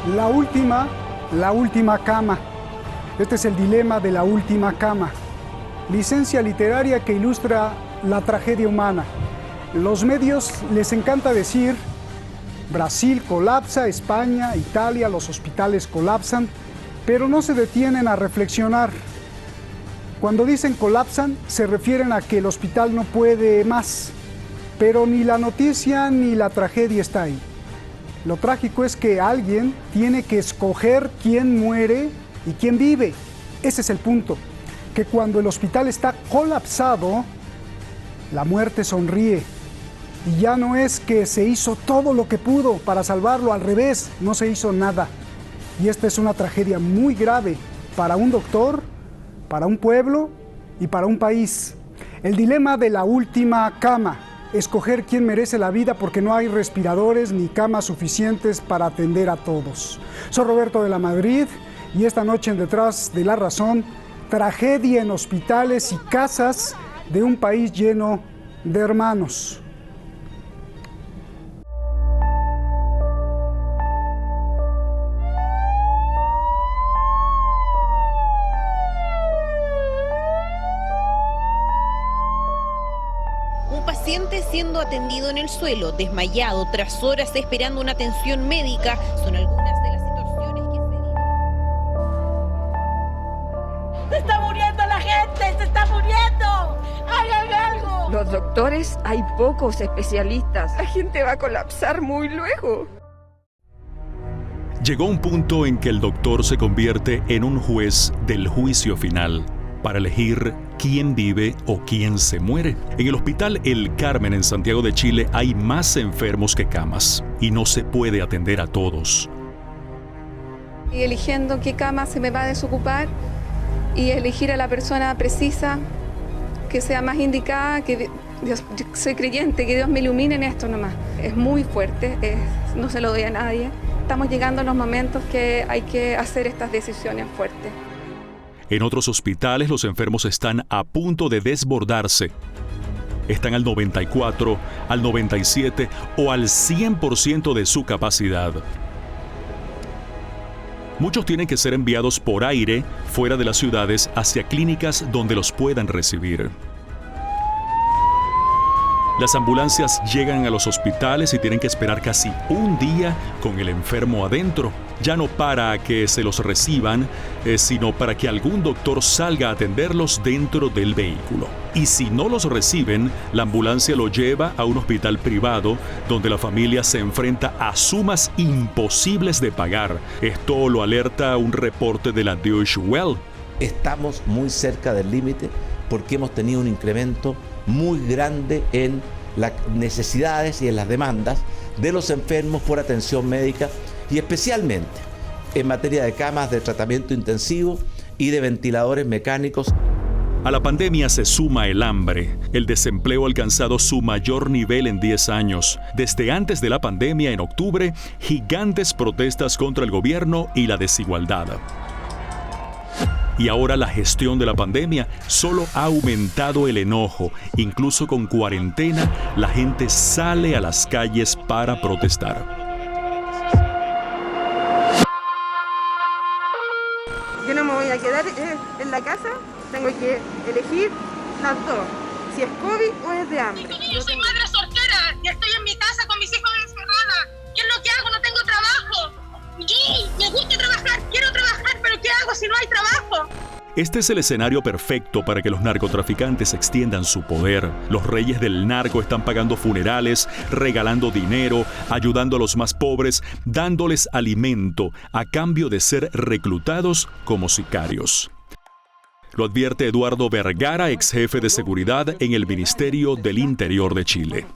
La última cama. Este es el dilema de la última cama. Licencia literaria que ilustra la tragedia humana. Los medios les encanta decir: Brasil colapsa, España, Italia, los hospitales colapsan, pero no se detienen a reflexionar. Cuando dicen colapsan, se refieren a que el hospital no puede más, pero ni la noticia ni la tragedia está ahí. Lo trágico es que alguien tiene que escoger quién muere y quién vive. Ese es el punto, que cuando el hospital está colapsado, la muerte sonríe. Y ya no es que se hizo todo lo que pudo para salvarlo, al revés, no se hizo nada. Y esta es una tragedia muy grave para un doctor, para un pueblo y para un país. El dilema de la última cama, escoger quién merece la vida porque no hay respiradores ni camas suficientes para atender a todos. Soy Roberto de la Madrid y esta noche en Detrás de la Razón, tragedia en hospitales y casas de un país lleno de hermanos. Siendo atendido en el suelo, desmayado, tras horas esperando una atención médica, son algunas de las situaciones que se viven. ¡Se está muriendo la gente! ¡Se está muriendo! ¡Hagan algo! Los doctores, hay pocos especialistas. La gente va a colapsar muy luego. Llegó un punto en que el doctor se convierte en un juez del juicio final para elegir quién vive o quién se muere. En el Hospital El Carmen en Santiago de Chile hay más enfermos que camas y no se puede atender a todos. Y eligiendo qué cama se me va a desocupar y elegir a la persona precisa, que sea más indicada, que Dios, yo soy creyente, que Dios me ilumine en esto nomás. Es muy fuerte, no se lo doy a nadie. Estamos llegando a los momentos que hay que hacer estas decisiones fuertes. En otros hospitales los enfermos están a punto de desbordarse. Están al 94, al 97 o al 100% de su capacidad. Muchos tienen que ser enviados por aire fuera de las ciudades hacia clínicas donde los puedan recibir. Las ambulancias llegan a los hospitales y tienen que esperar casi un día con el enfermo adentro. Ya no para que se los reciban, sino para que algún doctor salga a atenderlos dentro del vehículo. Y si no los reciben, la ambulancia lo lleva a un hospital privado donde la familia se enfrenta a sumas imposibles de pagar. Esto lo alerta un reporte de la Deutsche Welle. Estamos muy cerca del límite porque hemos tenido un incremento muy grande en las necesidades y en las demandas de los enfermos por atención médica y especialmente en materia de camas de tratamiento intensivo y de ventiladores mecánicos. A la pandemia se suma el hambre. El desempleo ha alcanzado su mayor nivel en 10 años. Desde antes de la pandemia, en octubre, gigantes protestas contra el gobierno y la desigualdad. Y ahora la gestión de la pandemia solo ha aumentado el enojo. Incluso con cuarentena, la gente sale a las calles para protestar. Yo no me voy a quedar en la casa, tengo que elegir las dos, si es COVID o es de hambre. Yo soy madre soltera y estoy en mi casa con mis hijos encerrada. ¿Qué es lo que hago? No tengo trabajo. Sí, me gusta trabajar, quiero trabajar, pero ¿qué hago si no hay trabajo? Este es el escenario perfecto para que los narcotraficantes extiendan su poder. Los reyes del narco están pagando funerales, regalando dinero, ayudando a los más pobres, dándoles alimento a cambio de ser reclutados como sicarios. Lo advierte Eduardo Vergara, ex jefe de seguridad en el Ministerio del Interior de Chile.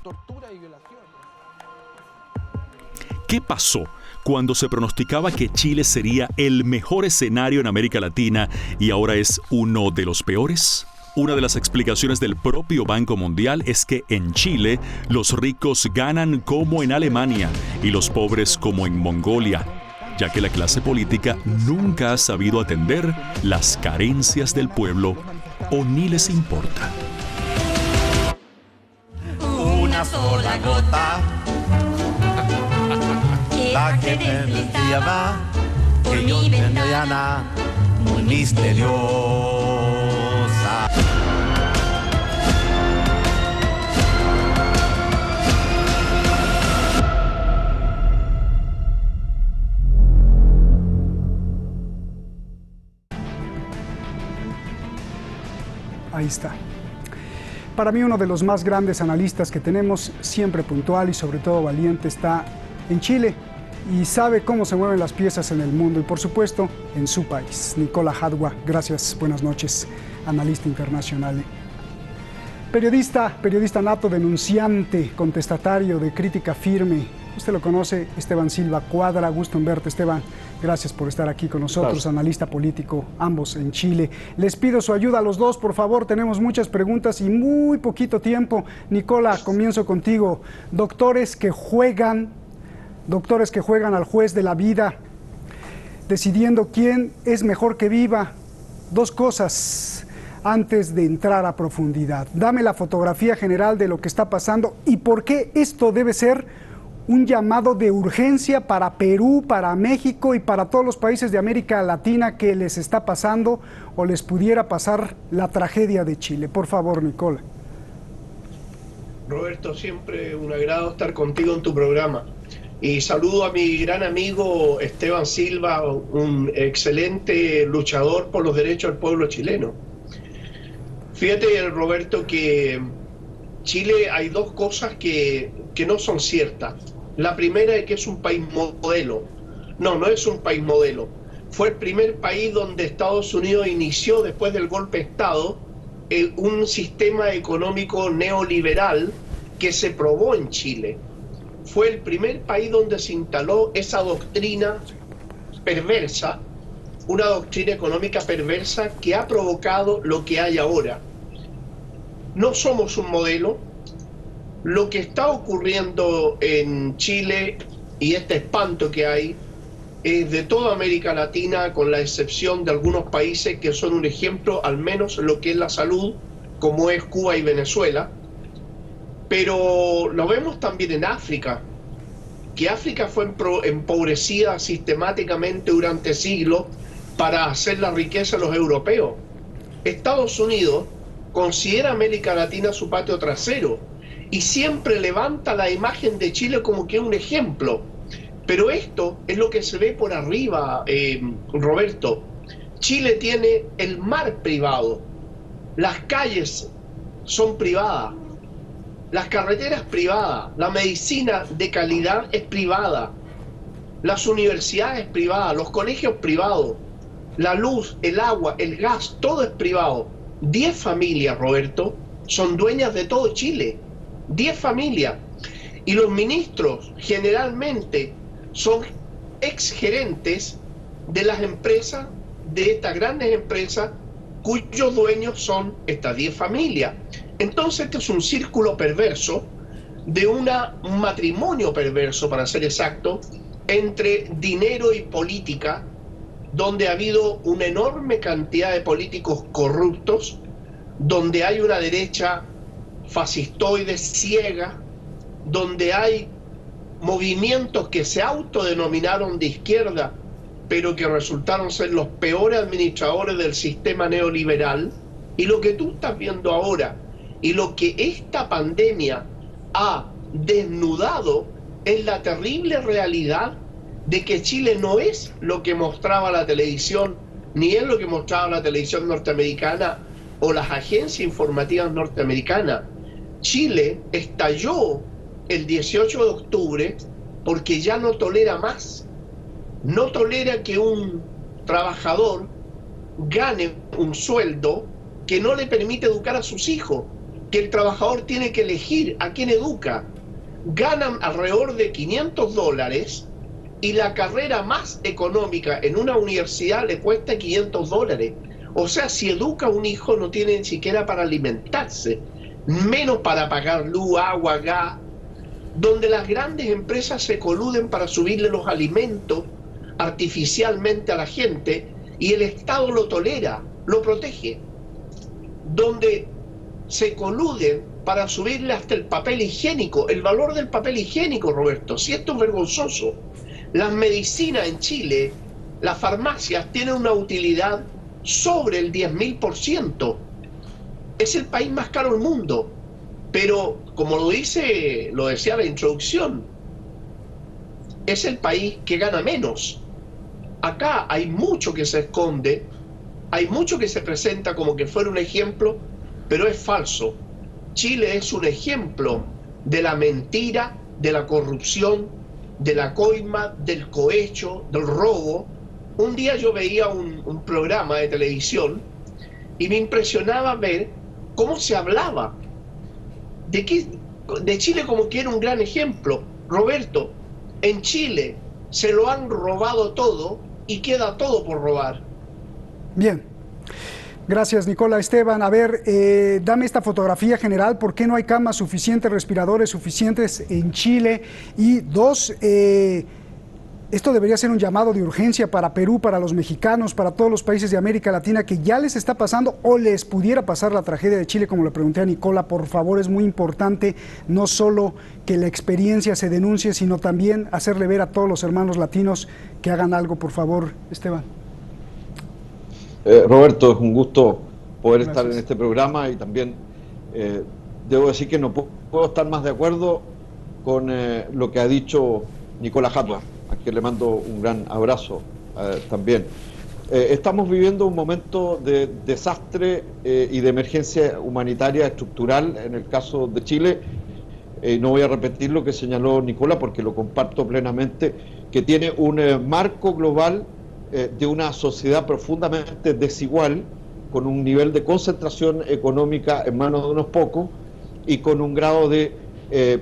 ¿Qué pasó cuando se pronosticaba que Chile sería el mejor escenario en América Latina y ahora es uno de los peores? Una de las explicaciones del propio Banco Mundial es que en Chile los ricos ganan como en Alemania y los pobres como en Mongolia, ya que la clase política nunca ha sabido atender las carencias del pueblo o ni les importa. Una sola gota, la sombra que deslizaba por mi ventana, muy misteriosa. Ahí está. Para mí uno de los más grandes analistas que tenemos, siempre puntual y sobre todo valiente, está en Chile y sabe cómo se mueven las piezas en el mundo y por supuesto en su país. Nicola Hadwa, gracias, buenas noches, analista internacional. Periodista nato, denunciante, contestatario, de crítica firme. Usted lo conoce, Esteban Silva Cuadra, gusto en verte, Esteban. Gracias por estar aquí con nosotros, claro. Analista político, ambos en Chile. Les pido su ayuda a los dos, por favor, tenemos muchas preguntas y muy poquito tiempo. Nicola, comienzo contigo. Doctores que juegan al juez de la vida, decidiendo quién es mejor que viva. Dos cosas antes de entrar a profundidad. Dame la fotografía general de lo que está pasando y por qué esto debe ser un llamado de urgencia para Perú, para México y para todos los países de América Latina que les está pasando o les pudiera pasar la tragedia de Chile. Por favor, Nicola. Roberto, siempre un agrado estar contigo en tu programa. Y saludo a mi gran amigo Esteban Silva, un excelente luchador por los derechos del pueblo chileno. Fíjate, Roberto, que Chile hay dos cosas que no son ciertas. La primera es que es un país modelo. No es un país modelo. Fue el primer país donde Estados Unidos inició, después del golpe de Estado, un sistema económico neoliberal que se probó en Chile. Fue el primer país donde se instaló esa doctrina perversa, una doctrina económica perversa que ha provocado lo que hay ahora. No somos un modelo. Lo que está ocurriendo en Chile y este espanto que hay es de toda América Latina, con la excepción de algunos países que son un ejemplo, al menos lo que es la salud, como es Cuba y Venezuela. Pero lo vemos también en África, que África fue empobrecida sistemáticamente durante siglos para hacer la riqueza de los europeos. Estados Unidos considera América Latina su patio trasero y siempre levanta la imagen de Chile como que es un ejemplo. Pero esto es lo que se ve por arriba, Roberto. Chile tiene el mar privado, las calles son privadas, las carreteras privadas, la medicina de calidad es privada, las universidades privadas, los colegios privados, la luz, el agua, el gas, todo es privado. 10 familias, Roberto, son dueñas de todo Chile. 10 familias. Y los ministros generalmente son exgerentes de las empresas, de estas grandes empresas, cuyos dueños son estas 10 familias. Entonces este es un círculo perverso, de un matrimonio perverso, para ser exacto, entre dinero y política, donde ha habido una enorme cantidad de políticos corruptos, donde hay una derecha fascistoide ciega, donde hay movimientos que se autodenominaron de izquierda, pero que resultaron ser los peores administradores del sistema neoliberal. Y lo que tú estás viendo ahora, y lo que esta pandemia ha desnudado, es la terrible realidad de que Chile no es lo que mostraba la televisión, ni es lo que mostraba la televisión norteamericana o las agencias informativas norteamericanas. Chile estalló el 18 de octubre porque ya no tolera más. No tolera que un trabajador gane un sueldo que no le permite educar a sus hijos, que el trabajador tiene que elegir a quién educa. Ganan alrededor de $500 y la carrera más económica en una universidad le cuesta $500. O sea, si educa a un hijo no tiene ni siquiera para alimentarse, menos para pagar luz, agua, gas, donde las grandes empresas se coluden para subirle los alimentos artificialmente a la gente y el Estado lo tolera, lo protege, donde se coluden para subirle hasta el papel higiénico, el valor del papel higiénico, Roberto. Si esto es vergonzoso, Las medicinas en Chile, las farmacias tienen una utilidad sobre el 10.000%. Es el país más caro del mundo. Pero, como lo decía la introducción, es el país que gana menos. Acá hay mucho que se esconde, hay mucho que se presenta como que fuera un ejemplo, pero es falso. Chile es un ejemplo de la mentira, de la corrupción, de la coima, del cohecho, del robo. Un día yo veía un programa de televisión y me impresionaba ver cómo se hablaba de Chile como que era un gran ejemplo. Roberto, en Chile se lo han robado todo y queda todo por robar. Bien. Gracias, Nicola. Esteban, a ver, dame esta fotografía general. ¿Por qué no hay camas suficientes, respiradores suficientes en Chile? Y dos, esto debería ser un llamado de urgencia para Perú, para los mexicanos, para todos los países de América Latina que ya les está pasando o les pudiera pasar la tragedia de Chile, como le pregunté a Nicola. Por favor, es muy importante no solo que la experiencia se denuncie, sino también hacerle ver a todos los hermanos latinos que hagan algo, por favor, Esteban. Roberto, es un gusto poder Gracias. estar en este programa y también debo decir que no puedo estar más de acuerdo con lo que ha dicho Nicola Hatwa, a quien le mando un gran abrazo también. Estamos viviendo un momento de desastre y de emergencia humanitaria estructural en el caso de Chile. No voy a repetir lo que señaló Nicola porque lo comparto plenamente, que tiene un marco global de una sociedad profundamente desigual, con un nivel de concentración económica en manos de unos pocos y con un grado de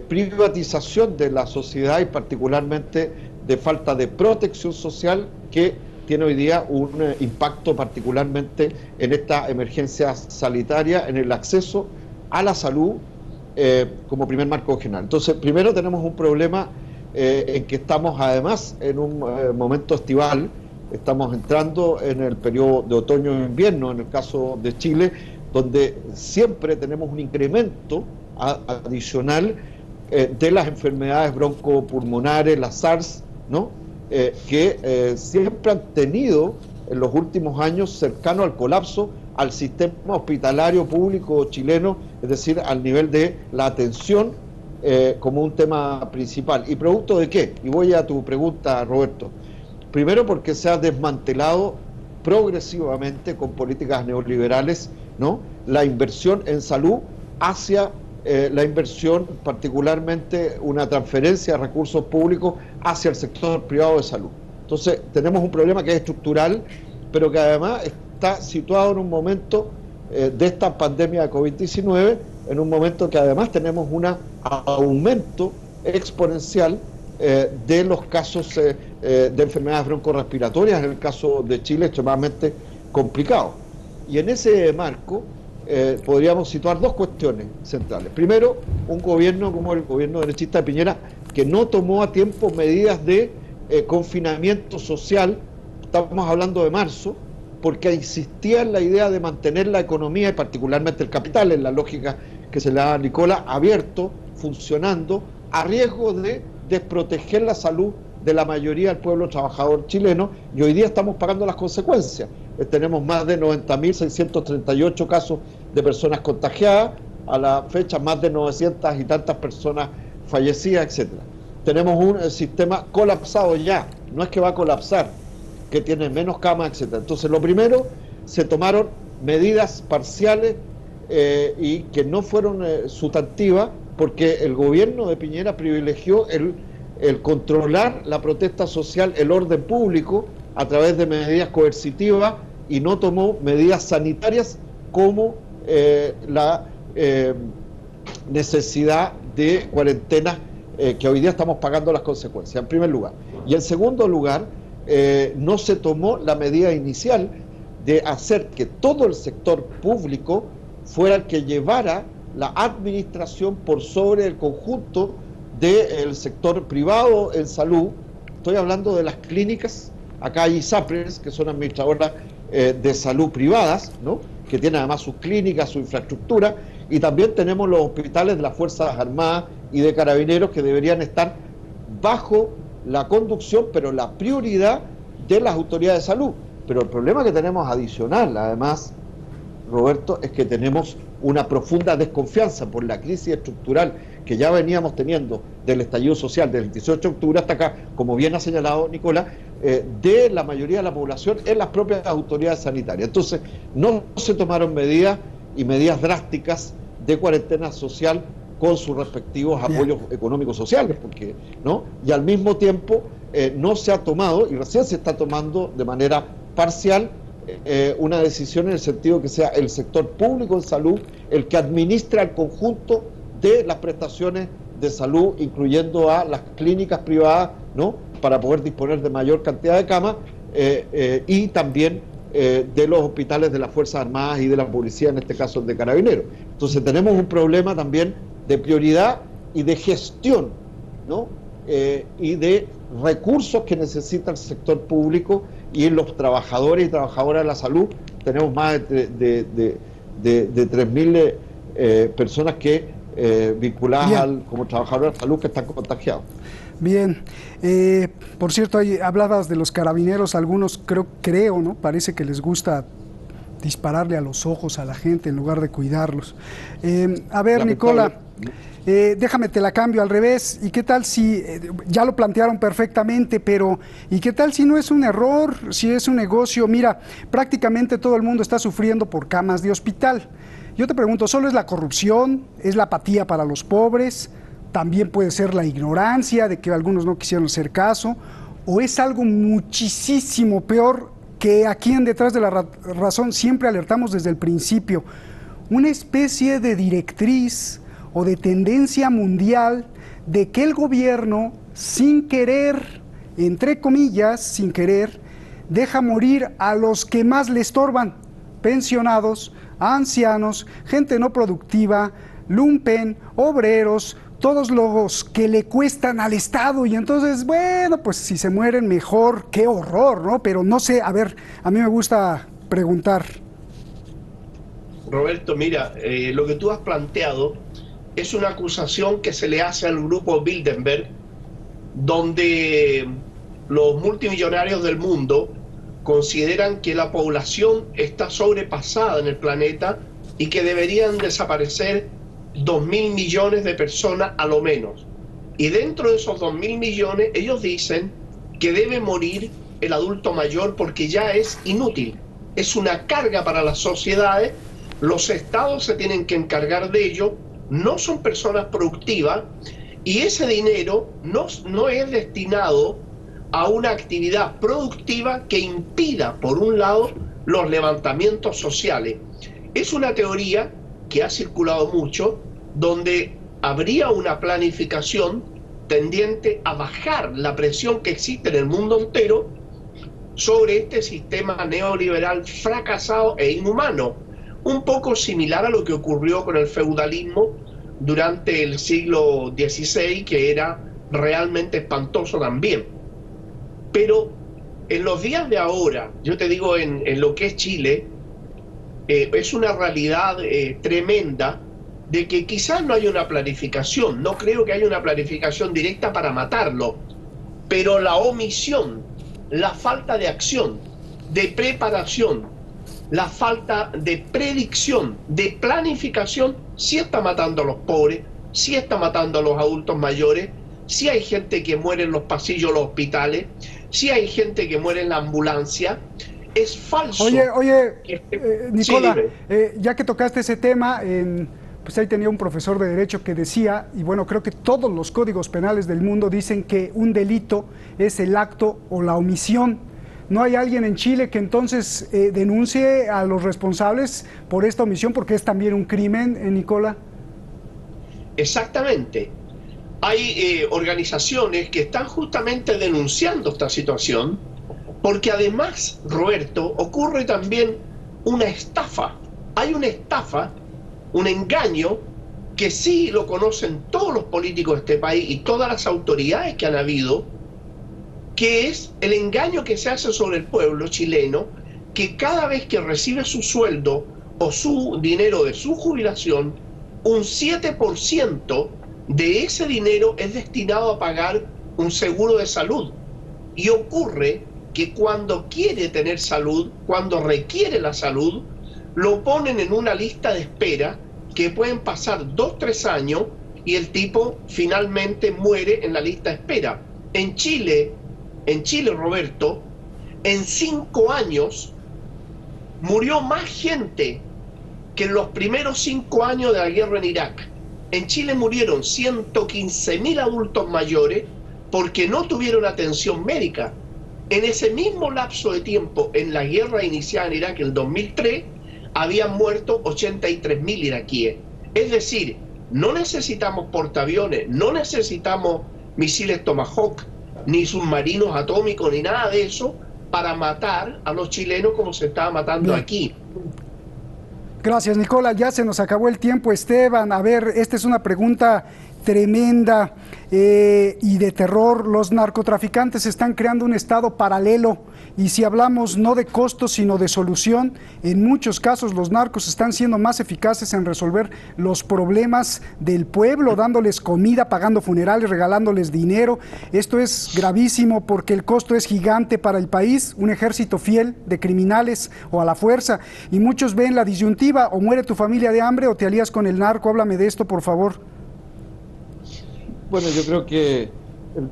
privatización de la sociedad y particularmente de falta de protección social que tiene hoy día un impacto particularmente en esta emergencia sanitaria, en el acceso a la salud como primer marco general. Entonces, primero tenemos un problema en que estamos además en un momento estival. Estamos entrando en el periodo de otoño e invierno, en el caso de Chile, donde siempre tenemos un incremento adicional de las enfermedades broncopulmonares, las SARS, ¿no? Que siempre han tenido en los últimos años cercano al colapso al sistema hospitalario público chileno, es decir, al nivel de la atención como un tema principal. ¿Y producto de qué? Y voy a tu pregunta, Roberto. Primero porque se ha desmantelado progresivamente con políticas neoliberales, ¿no?, la inversión en salud hacia la inversión, particularmente una transferencia de recursos públicos hacia el sector privado de salud. Entonces tenemos un problema que es estructural, pero que además está situado en un momento de esta pandemia de COVID-19, en un momento que además tenemos un aumento exponencial de los casos de enfermedades broncorrespiratorias, en el caso de Chile extremadamente complicado. Y en ese marco podríamos situar dos cuestiones centrales. Primero, un gobierno como el gobierno derechista de Piñera, que no tomó a tiempo medidas de confinamiento social, estamos hablando de marzo, porque insistía en la idea de mantener la economía y particularmente el capital, en la lógica que se le da a Nicola, abierto, funcionando, a riesgo de desproteger la salud de la mayoría del pueblo trabajador chileno, y hoy día estamos pagando las consecuencias. Tenemos más de 90.638 casos de personas contagiadas, a la fecha más de 900 y tantas personas fallecidas, etcétera. Tenemos un sistema colapsado ya, no es que va a colapsar, que tiene menos camas, etcétera. Entonces, lo primero, se tomaron medidas parciales y que no fueron sustantivas, porque el gobierno de Piñera privilegió el controlar la protesta social, el orden público, a través de medidas coercitivas, y no tomó medidas sanitarias como la necesidad de cuarentena que hoy día estamos pagando las consecuencias, en primer lugar. Y en segundo lugar, no se tomó la medida inicial de hacer que todo el sector público fuera el que llevara la administración por sobre el conjunto del sector privado en salud. Estoy hablando de las clínicas. Acá hay ISAPRES, que son administradoras de salud privadas, ¿no?, que tienen además sus clínicas, su infraestructura, y también tenemos los hospitales de las Fuerzas Armadas y de Carabineros, que deberían estar bajo la conducción, pero la prioridad de las autoridades de salud. Pero el problema que tenemos adicional, además, Roberto, es que tenemos una profunda desconfianza por la crisis estructural que ya veníamos teniendo del estallido social del 18 de octubre hasta acá, como bien ha señalado Nicolás, de la mayoría de la población en las propias autoridades sanitarias. Entonces, no se tomaron medidas drásticas de cuarentena social con sus respectivos apoyos económicos sociales, porque, ¿no? Y al mismo tiempo no se ha tomado, y recién se está tomando de manera parcial, una decisión en el sentido que sea el sector público en salud el que administra el conjunto de las prestaciones de salud, incluyendo a las clínicas privadas, ¿no? Para poder disponer de mayor cantidad de camas, y también de los hospitales de las Fuerzas Armadas y de la policía, en este caso de Carabineros. Entonces tenemos un problema también de prioridad y de gestión, ¿no? Y de recursos que necesita el sector público, y los trabajadores y trabajadoras de la salud. Tenemos más de 3.000 personas que vinculadas como trabajadoras de la salud que están contagiados. Bien, por cierto, hablabas de los carabineros, algunos creo, ¿no? Parece que les gusta dispararle a los ojos a la gente en lugar de cuidarlos. A ver, Nicola, déjame te la cambio al revés. ¿Y qué tal si, ya lo plantearon perfectamente, pero ¿y qué tal si no es un error, si es un negocio? Mira, prácticamente todo el mundo está sufriendo por camas de hospital. Yo te pregunto, ¿solo es la corrupción? ¿Es la apatía para los pobres? ¿También puede ser la ignorancia de que algunos no quisieron hacer caso? ¿O es algo muchísimo peor que aquí en Detrás de la Razón siempre alertamos desde el principio? Una especie de directriz o de tendencia mundial de que el gobierno, sin querer, entre comillas, sin querer, deja morir a los que más le estorban: pensionados, ancianos, gente no productiva, lumpen, obreros, todos los que le cuestan al Estado. Y entonces, bueno, pues si se mueren mejor, qué horror, ¿no? Pero no sé, a ver, a mí me gusta preguntar. Roberto, mira, lo que tú has planteado es una acusación que se le hace al grupo Bilderberg, donde los multimillonarios del mundo consideran que la población está sobrepasada en el planeta y que deberían desaparecer 2.000 millones de personas a lo menos. Y dentro de esos 2.000 millones, ellos dicen que debe morir el adulto mayor porque ya es inútil. Es una carga para las sociedades, los estados se tienen que encargar de ello, no son personas productivas, y ese dinero no es destinado a una actividad productiva que impida, por un lado, los levantamientos sociales. Es una teoría que ha circulado mucho, donde habría una planificación tendiente a bajar la presión que existe en el mundo entero sobre este sistema neoliberal fracasado e inhumano, un poco similar a lo que ocurrió con el feudalismo durante el siglo XVI, que era realmente espantoso también. Pero en los días de ahora, yo te digo, en lo que es Chile, es una realidad tremenda de que quizás no hay una planificación, no creo que haya una planificación directa para matarlo, pero la omisión, la falta de acción, de preparación, la falta de predicción, de planificación, sí está matando a los pobres, sí está matando a los adultos mayores, sí hay gente que muere en los pasillos de los hospitales, sí hay gente que muere en la ambulancia. Es falso. Oye, Nicola, sí, ya que tocaste ese tema, pues ahí tenía un profesor de Derecho que decía, y bueno, creo que todos los códigos penales del mundo dicen que un delito es el acto o la omisión. ¿No hay alguien en Chile que entonces denuncie a los responsables por esta omisión, porque es también un crimen, Nicola? Exactamente. Hay organizaciones que están justamente denunciando esta situación, porque además, Roberto, ocurre también una estafa. Hay una estafa, un engaño, que sí lo conocen todos los políticos de este país y todas las autoridades que han habido, que es el engaño que se hace sobre el pueblo chileno, que cada vez que recibe su sueldo o su dinero de su jubilación, un 7% de ese dinero es destinado a pagar un seguro de salud. Y ocurre que cuando quiere tener salud, cuando requiere la salud, lo ponen en una lista de espera que pueden pasar 2 o 3 años y el tipo finalmente muere en la lista de espera. En Chile, Roberto, en 5 años murió más gente que en los primeros 5 años de la guerra en Irak. En Chile murieron 115.000 adultos mayores porque no tuvieron atención médica. En ese mismo lapso de tiempo, en la guerra iniciada en Irak en el 2003, habían muerto 83.000 iraquíes. Es decir, no necesitamos portaaviones, no necesitamos misiles Tomahawk, ni submarinos atómicos, ni nada de eso, para matar a los chilenos como se estaba matando aquí. Gracias, Nicola. Ya se nos acabó el tiempo, Esteban. A ver, esta es una pregunta tremenda y de terror. Los narcotraficantes están creando un estado paralelo y si hablamos no de costos sino de solución, en muchos casos los narcos están siendo más eficaces en resolver los problemas del pueblo, dándoles comida, pagando funerales, regalándoles dinero. Esto es gravísimo porque el costo es gigante para el país, un ejército fiel de criminales o a la fuerza, y muchos ven la disyuntiva: o muere tu familia de hambre o te alías con el narco. Háblame de esto, por favor. Bueno, yo creo que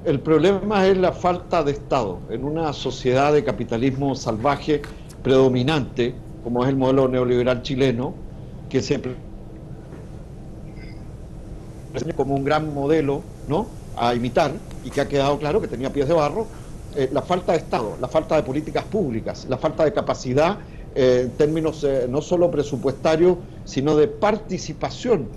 el problema es la falta de Estado. En una sociedad de capitalismo salvaje predominante, como es el modelo neoliberal chileno, que se presenta como un gran modelo, ¿no?, a imitar, y que ha quedado claro que tenía pies de barro, la falta de Estado, la falta de políticas públicas, la falta de capacidad en términos no solo presupuestarios, sino de participación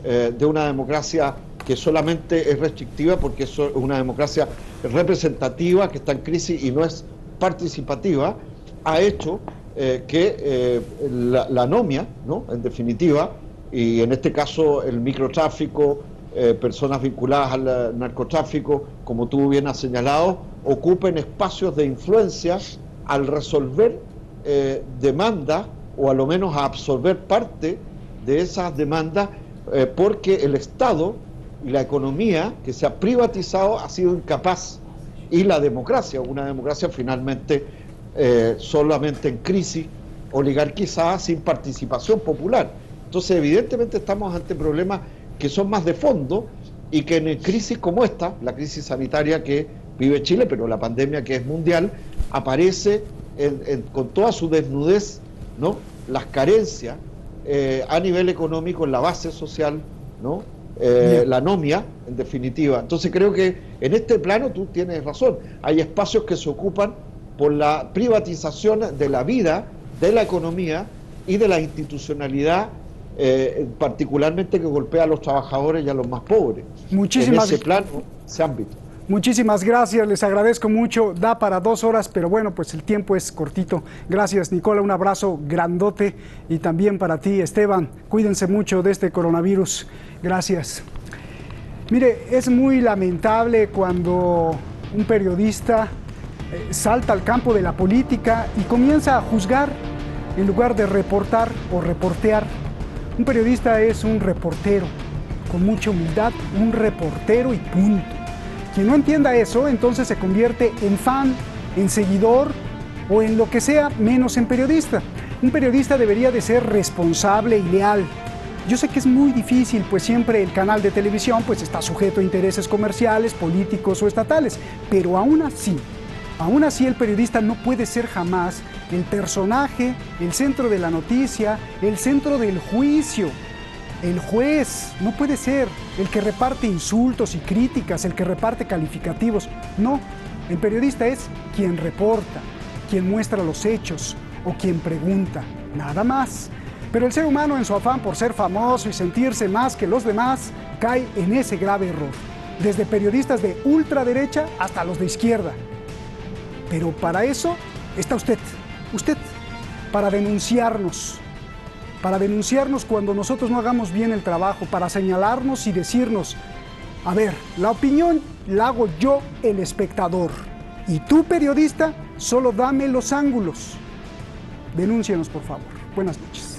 de una democracia que solamente es restrictiva porque es una democracia representativa que está en crisis y no es participativa, ha hecho que la anomia, ¿no?, en definitiva, y en este caso el microtráfico, personas vinculadas al narcotráfico, como tú bien has señalado, ocupen espacios de influencia al resolver demandas, o a lo menos a absorber parte de esas demandas, porque el Estado y la economía que se ha privatizado ha sido incapaz, y la democracia, una democracia finalmente solamente en crisis, oligarquizada, sin participación popular. Entonces evidentemente estamos ante problemas que son más de fondo y que en crisis como esta, la crisis sanitaria que vive Chile, pero la pandemia que es mundial, aparece con toda su desnudez, ¿no?, las carencias a nivel económico en la base social, ¿no?, la anomia, en definitiva. Entonces creo que en este plano tú tienes razón, hay espacios que se ocupan por la privatización de la vida, de la economía y de la institucionalidad, particularmente que golpea a los trabajadores y a los más pobres. Muchísimas en ese plano, ese ámbito. Muchísimas gracias, les agradezco mucho. Da para 2 horas, pero bueno, pues el tiempo es cortito. Gracias, Nicola, un abrazo grandote, y también para ti, Esteban. Cuídense mucho de este coronavirus. Gracias. Mire, es muy lamentable cuando un periodista salta al campo de la política y comienza a juzgar en lugar de reportar o reportear. Un periodista es un reportero, con mucha humildad, un reportero y punto. Quien no entienda eso, entonces se convierte en fan, en seguidor o en lo que sea, menos en periodista. Un periodista debería de ser responsable y leal. Yo sé que es muy difícil, pues siempre el canal de televisión pues está sujeto a intereses comerciales, políticos o estatales, pero aún así el periodista no puede ser jamás el personaje, el centro de la noticia, el centro del juicio. El juez no puede ser el que reparte insultos y críticas, el que reparte calificativos. No, el periodista es quien reporta, quien muestra los hechos o quien pregunta, nada más. Pero el ser humano, en su afán por ser famoso y sentirse más que los demás, cae en ese grave error. Desde periodistas de ultraderecha hasta los de izquierda. Pero para eso está usted, para denunciarnos cuando nosotros no hagamos bien el trabajo, para señalarnos y decirnos: a ver, la opinión la hago yo, el espectador, y tú, periodista, solo dame los ángulos. Denúncienos, por favor. Buenas noches.